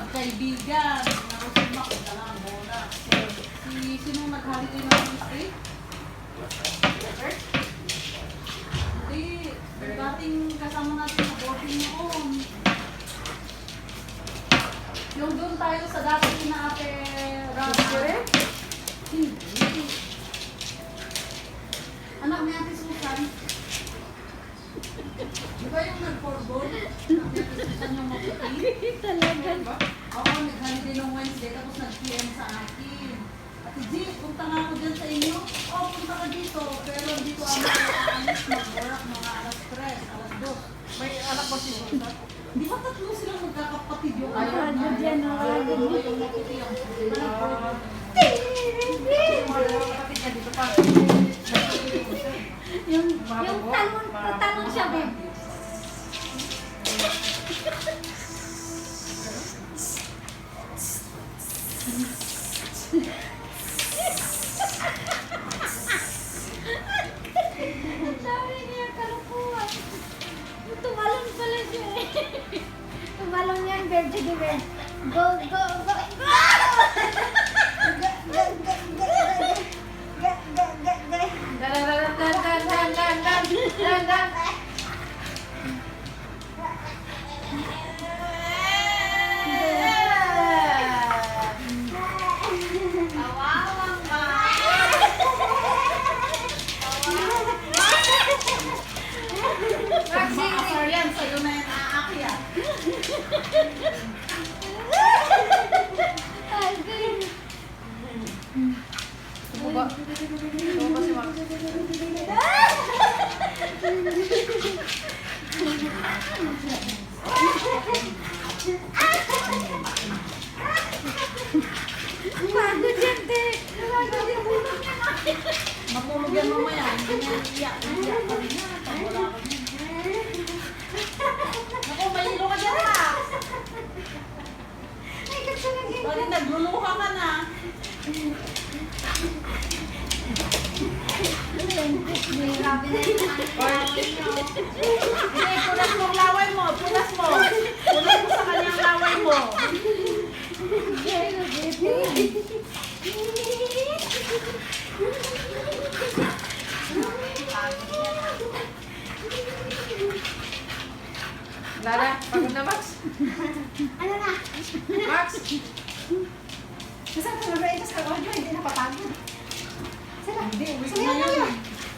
magkaibigan. Narusin ako, dala ang bola. Sino naghali ko yung history? Hindi. Dating kasama natin sa boarding noon. Yung doon tayo sa dating na ate Rana. Hindi. Anak ni ate Susan. Di ba yung nag-forball? Anak ni ate Susan yung maputi? Talaga. Oo, naghali ng Wednesday tapos nag-PM sa akin. Ate G, punta nga ako dyan sa inyo. Oo, punta ka dito. Pero dito ako aalis mag-work mga alas 3, alas 2. May anak ba si Susan? Di ba tatlo silang magkakapatid yung Ayun, dyan o. yung maputi yung Yung tanong siya, babe. Sabi niya, kalukuhan. Tumalon pala siya eh. Tumalon yan, babe. Sige, babe. Go, go, go. Maasar yan, sa'yo na yung aakyat. Tumaba si Max. Pagod yan, te. Pagod yan, te. Matulog yan mamaya, hindi niya iiyak. Iiyak pa rin yan, pag wala ka niya. Naku, may ilo ka dyan ha. Ay, katsalag yan. Bali, nagluluha ka na. Grabe na yung Hindi, punas mo ang laway mo. Punas mo. Punas mo sa kanyang laway mo. Lara, pagod na Max. Ano na? Max! Nasaan ka na-ready sa audio? Hindi napapagod. Sala. Hindi, week Sayo na tayo. yun.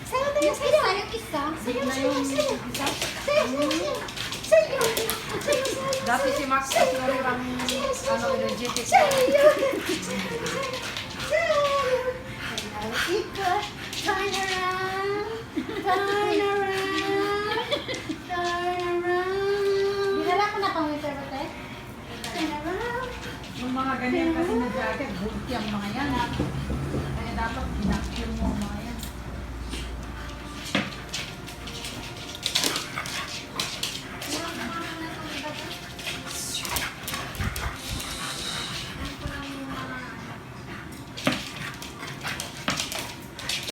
Sayo tayo. Sayo. Sayo isa. Week Sayo, na sayo, yun. sayo. Isa. Sayo, sayo. Sayo. Sayo, sayo. Dati si Max kasi ang energetic. Sayo. Sayo. Ikot. Turn around. Turn around. Turn around. Dinala ko na pang winter ba, te? Turn around. Yung mga ganyan kasi na jacket, bulky ang mga yan. Kaya dapat pinakil mo